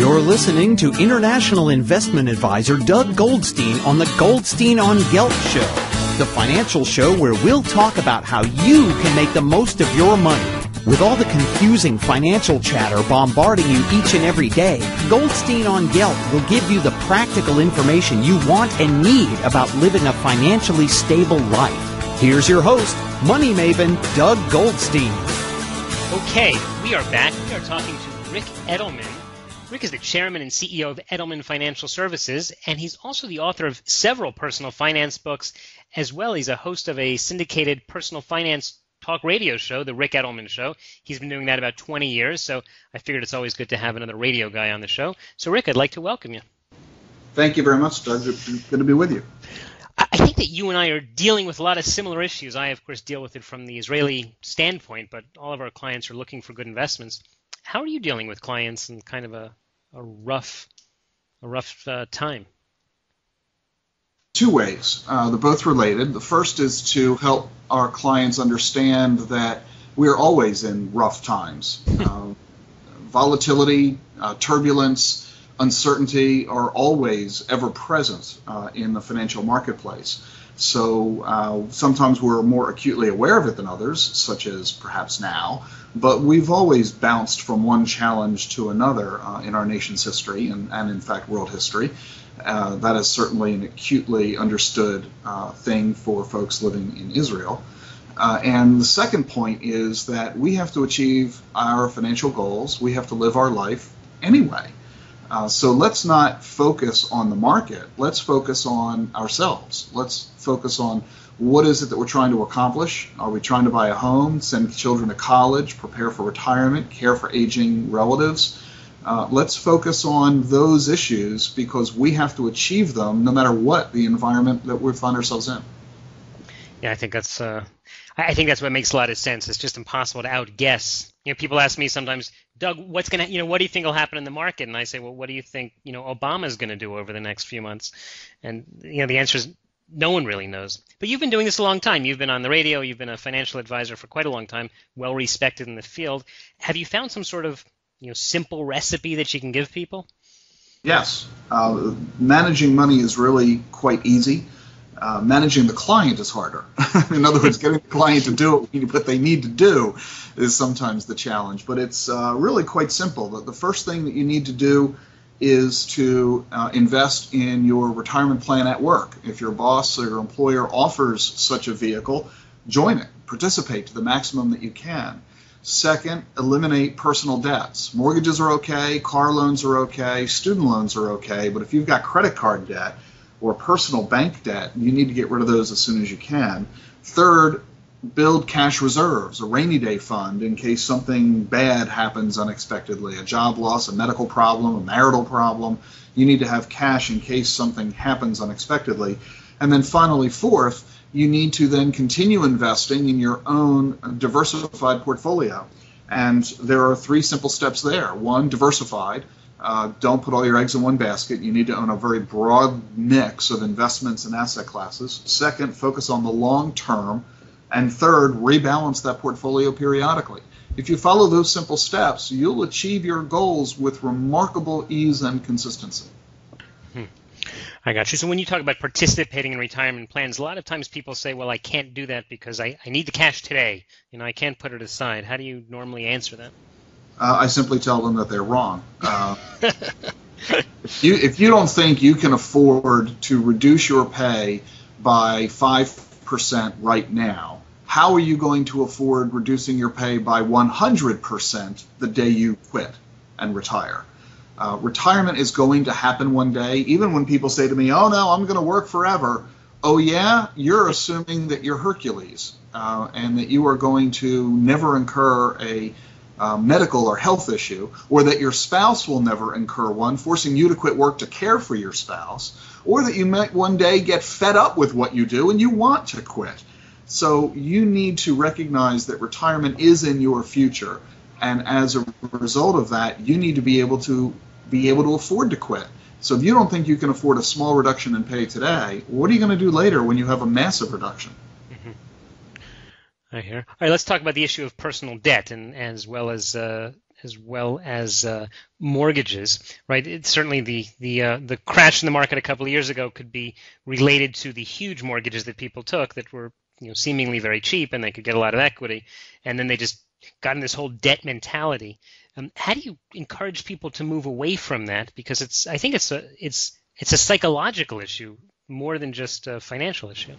You're listening to international investment advisor Doug Goldstein on the Goldstein on Gelt show, the financial show where we'll talk about how you can make the most of your money. With all the confusing financial chatter bombarding you each and every day, Goldstein on Gelt will give you the practical information you want and need about living a financially stable life. Here's your host, money maven Doug Goldstein. Okay, we are back. We are talking to Ric Edelman. Ric is the chairman and CEO of Edelman Financial Services, and he's also the author of several personal finance books, as well as a host of a syndicated personal finance talk radio show, The Ric Edelman Show. He's been doing that about 20 years, so I figured it's always good to have another radio guy on the show. So, Ric, I'd like to welcome you. Thank you very much, Doug. It's good to be with you. I think that you and I are dealing with a lot of similar issues. I, of course, deal with it from the Israeli standpoint, but all of our clients are looking for good investments. How are you dealing with clients in kind of a rough time? Two ways. They're both related. The first is to help our clients understand that we're always in rough times. Volatility, turbulence, uncertainty are always ever present in the financial marketplace. So sometimes we're more acutely aware of it than others, such as perhaps now, but we've always bounced from one challenge to another in our nation's history and in fact world history. That is certainly an acutely understood thing for folks living in Israel. And the second point is that we have to achieve our financial goals. We have to live our life anyway. So let's not focus on the market. Let's focus on ourselves. Let's focus on what is it that we're trying to accomplish. Are we trying to buy a home, send children to college, prepare for retirement, care for aging relatives? Let's focus on those issues because we have to achieve them no matter what the environment that we find ourselves in. Yeah, I think that's what makes a lot of sense. It's just impossible to outguess. People ask me sometimes, Doug, what do you think will happen in the market? And I say, well, what do you think, Obama's going to do over the next few months? And, the answer is no one really knows. But you've been doing this a long time. You've been on the radio. You've been a financial advisor for quite a long time, well respected in the field. Have you found some sort of, simple recipe that you can give people? Yes. Managing money is really quite easy. Managing the client is harder. In other words, getting the client to do what they need to do is sometimes the challenge. But it's really quite simple. The first thing that you need to do is to invest in your retirement plan at work. If your boss or your employer offers such a vehicle, join it. Participate to the maximum that you can. Second, eliminate personal debts. Mortgages are okay, car loans are okay, student loans are okay, but if you've got credit card debt or personal bank debt, you need to get rid of those as soon as you can. Third, build cash reserves, a rainy day fund in case something bad happens unexpectedly, a job loss, a medical problem, a marital problem. You need to have cash in case something happens unexpectedly. And then finally, fourth, you need to then continue investing in your own diversified portfolio. And there are three simple steps there. One, diversified. Don't put all your eggs in one basket. You need to own a very broad mix of investments and asset classes. Second, focus on the long term. And third, rebalance that portfolio periodically. If you follow those simple steps, you'll achieve your goals with remarkable ease and consistency. I got you. So when you talk about participating in retirement plans, a lot of times people say, well, I can't do that because I need the cash today. I can't put it aside. How do you normally answer that? I simply tell them that they're wrong. If you don't think you can afford to reduce your pay by 5% right now, how are you going to afford reducing your pay by 100% the day you quit and retire? Retirement is going to happen one day. Even when people say to me, oh, no, I'm going to work forever. Oh, yeah? You're assuming that you're Hercules and that you are going to never incur a medical or health issue, or that your spouse will never incur one, forcing you to quit work to care for your spouse, or that you might one day get fed up with what you do and you want to quit. So you need to recognize that retirement is in your future, and as a result of that, you need to be able to afford to quit. So if you don't think you can afford a small reduction in pay today, what are you going to do later when you have a massive reduction? I hear. All right, let's talk about the issue of personal debt and as well as as well as mortgages, right? Certainly the crash in the market a couple of years ago could be related to the huge mortgages that people took that were seemingly very cheap and they could get a lot of equity, and then they just got in this whole debt mentality. How do you encourage people to move away from that? Because I think it's a psychological issue more than just a financial issue.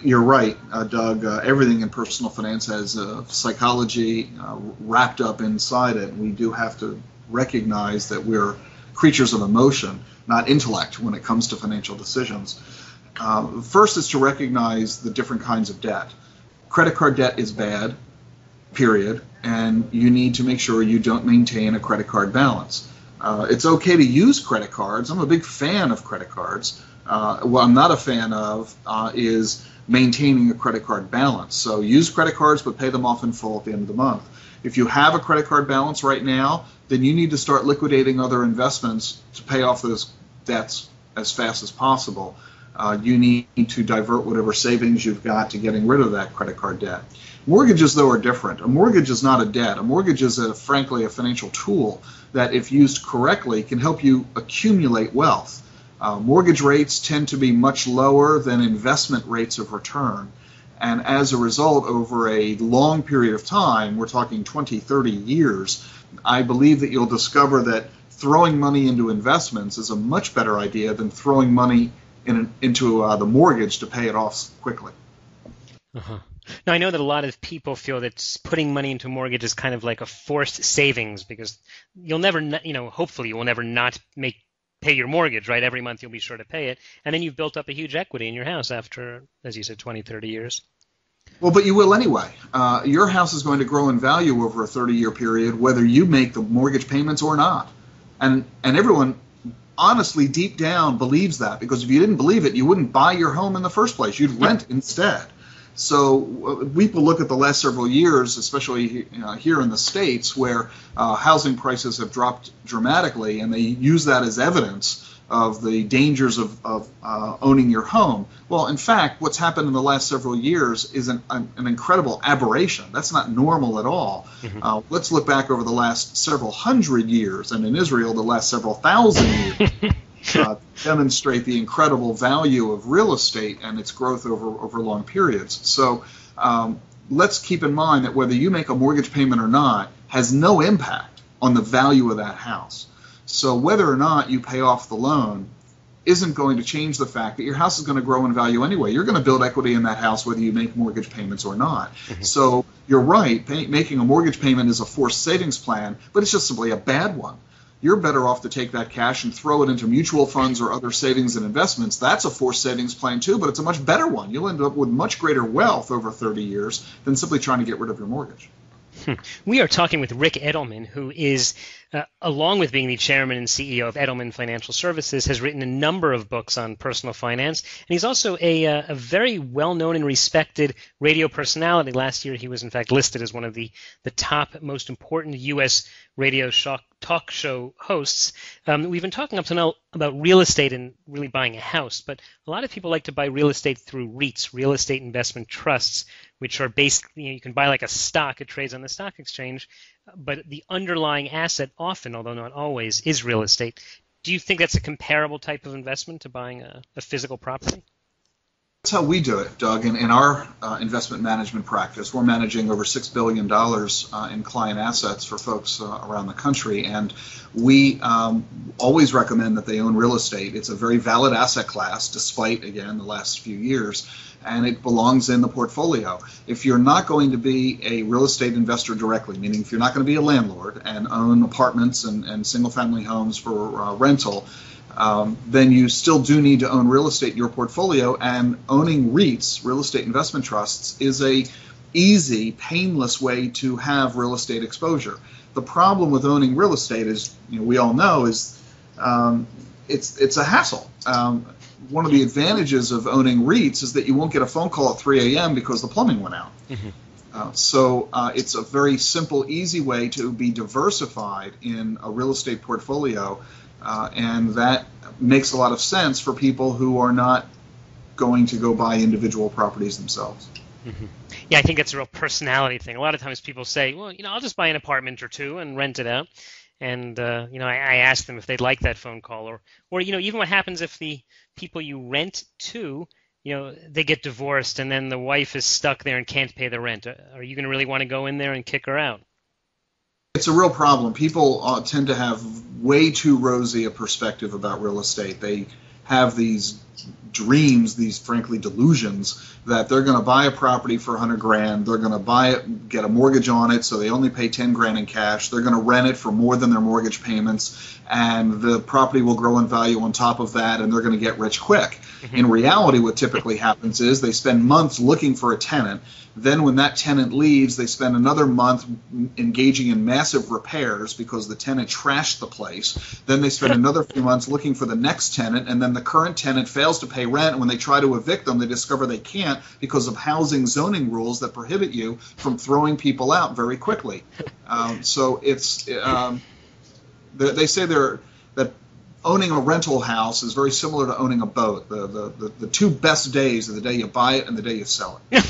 You're right, Doug. Everything in personal finance has psychology wrapped up inside it. We do have to recognize that we're creatures of emotion, not intellect, when it comes to financial decisions. First is to recognize the different kinds of debt. Credit card debt is bad, period, and you need to make sure you don't maintain a credit card balance. It's okay to use credit cards. I'm a big fan of credit cards. What I'm not a fan of is maintaining a credit card balance. So use credit cards, but pay them off in full at the end of the month. If you have a credit card balance right now, then you need to start liquidating other investments to pay off those debts as fast as possible. You need to divert whatever savings you've got to getting rid of that credit card debt. Mortgages, though, are different. A mortgage is not a debt. A mortgage is, frankly, a financial tool that, if used correctly, can help you accumulate wealth. Mortgage rates tend to be much lower than investment rates of return. And as a result, over a long period of time, we're talking 20, 30 years, I believe that you'll discover that throwing money into investments is a much better idea than throwing money into the mortgage to pay it off quickly. Uh-huh. Now, I know that a lot of people feel that putting money into a mortgage is kind of like a forced savings because you'll never, hopefully you will never not pay your mortgage, right? Every month you'll be sure to pay it. And then you've built up a huge equity in your house after, as you said, 20, 30 years. Well, but you will anyway. Your house is going to grow in value over a 30-year period, whether you make the mortgage payments or not. And everyone honestly deep down believes that, because if you didn't believe it, you wouldn't buy your home in the first place. You'd rent instead. So people look at the last several years, especially here in the States, where housing prices have dropped dramatically, and they use that as evidence of the dangers of owning your home. Well, in fact, what's happened in the last several years is an incredible aberration. That's not normal at all. Mm-hmm. Let's look back over the last several hundred years, and in Israel, the last several thousand years. Demonstrate the incredible value of real estate and its growth over long periods. So let's keep in mind that whether you make a mortgage payment or not has no impact on the value of that house. So whether or not you pay off the loan isn't going to change the fact that your house is going to grow in value anyway. You're going to build equity in that house whether you make mortgage payments or not. Mm-hmm. So you're right, making a mortgage payment is a forced savings plan, but it's just simply a bad one. You're better off to take that cash and throw it into mutual funds or other savings and investments. That's a forced savings plan too, but it's a much better one. You'll end up with much greater wealth over 30 years than simply trying to get rid of your mortgage. We are talking with Ric Edelman, who is, along with being the chairman and CEO of Edelman Financial Services, has written a number of books on personal finance, and he's also a very well-known and respected radio personality. Last year, he was in fact listed as one of the top most important U.S. radio talk show hosts. We've been talking up to now about real estate and really buying a house, but a lot of people like to buy real estate through REITs, real estate investment trusts, which are basically, you can buy like a stock, it trades on the stock exchange, but the underlying asset often, although not always, is real estate. Do you think that's a comparable type of investment to buying a physical property? That's how we do it, Doug. In our investment management practice, we're managing over $6 billion in client assets for folks around the country, and we always recommend that they own real estate. It's a very valid asset class, despite, again, the last few years, and it belongs in the portfolio. If you're not going to be a real estate investor directly, meaning if you're not going to be a landlord and own apartments and single-family homes for rental, then you still do need to own real estate in your portfolio, and owning REITs, real estate investment trusts, is a easy, painless way to have real estate exposure. The problem with owning real estate, is we all know, is it's a hassle. One of the advantages of owning REITs is that you won't get a phone call at 3 a.m. because the plumbing went out. Mm-hmm. So it's a very simple, easy way to be diversified in a real estate portfolio. And that makes a lot of sense for people who are not going to go buy individual properties themselves. Mm-hmm. Yeah, I think it's a real personality thing. A lot of times people say, well, I'll just buy an apartment or two and rent it out. And, I ask them if they'd like that phone call. Or even what happens if the people you rent to, they get divorced and then the wife is stuck there and can't pay the rent. Are you going to really want to go in there and kick her out? It's a real problem. People tend to have way too rosy a perspective about real estate. They have these dreams, these frankly delusions, that they're going to buy a property for $100,000. They're going to buy it, get a mortgage on it, so they only pay $10,000 in cash. They're going to rent it for more than their mortgage payments, and the property will grow in value on top of that, and they're going to get rich quick. Mm-hmm. In reality, what typically happens is they spend months looking for a tenant. Then when that tenant leaves, they spend another month engaging in massive repairs because the tenant trashed the place. Then they spend another few months looking for the next tenant, and then the current tenant fails to pay rent. And when they try to evict them, they discover they can't because of housing zoning rules that prohibit you from throwing people out very quickly. So it's they say that owning a rental house is very similar to owning a boat. The two best days are the day you buy it and the day you sell it.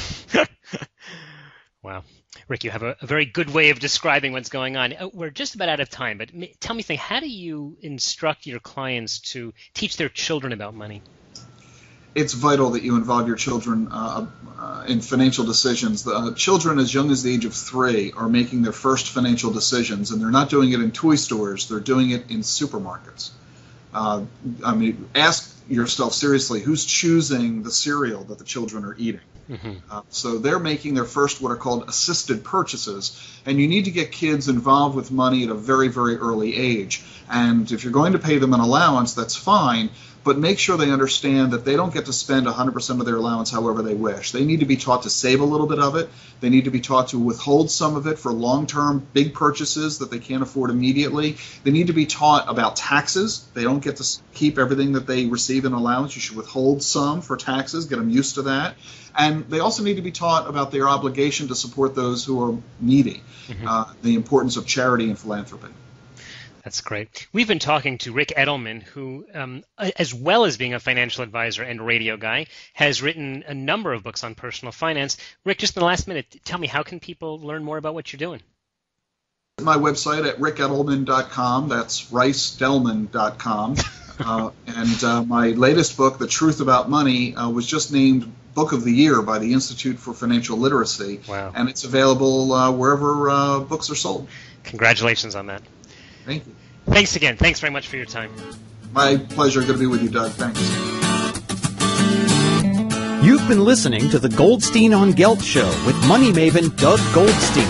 Wow. Rick, you have a very good way of describing what's going on. We're just about out of time, but tell me, how do you instruct your clients to teach their children about money? It's vital that you involve your children in financial decisions. The children as young as the age of 3 are making their first financial decisions, and they're not doing it in toy stores. They're doing it in supermarkets. Ask yourself seriously, who's choosing the cereal that the children are eating? Mm-hmm. So they're making their first what are called assisted purchases, and you need to get kids involved with money at a very, very early age. And if you're going to pay them an allowance, that's fine, but make sure they understand that they don't get to spend 100% of their allowance however they wish. They need to be taught to save a little bit of it. They need to be taught to withhold some of it for long-term big purchases that they can't afford immediately. They need to be taught about taxes. They don't get to keep everything that they receive in allowance. You should withhold some for taxes, get them used to that. And they also need to be taught about their obligation to support those who are needy, the importance of charity and philanthropy. That's great. We've been talking to Ric Edelman, who, as well as being a financial advisor and radio guy, has written a number of books on personal finance. Rick, just in the last minute, tell me, how can people learn more about what you're doing? My website at ricedelman.com. That's ricedelman.com. And my latest book, The Truth About Money, was just named Book of the Year by the Institute for Financial Literacy. Wow. And it's available wherever books are sold. Congratulations on that. Thank you. Thanks again. Thanks very much for your time. My pleasure. Good to be with you, Doug. Thanks. You've been listening to the Goldstein on Gelt Show with money maven Doug Goldstein.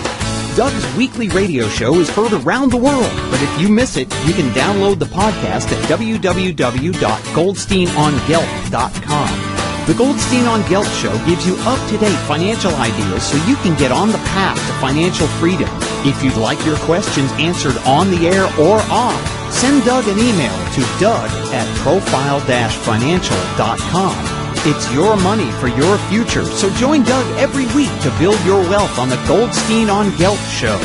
Doug's weekly radio show is heard around the world, but if you miss it, you can download the podcast at www.goldsteinongelt.com. The Goldstein on Gelt Show gives you up-to-date financial ideas so you can get on the path to financial freedom. If you'd like your questions answered on the air or off, send Doug an email to doug@profile-financial.com. It's your money for your future, so join Doug every week to build your wealth on the Goldstein on Gelt Show.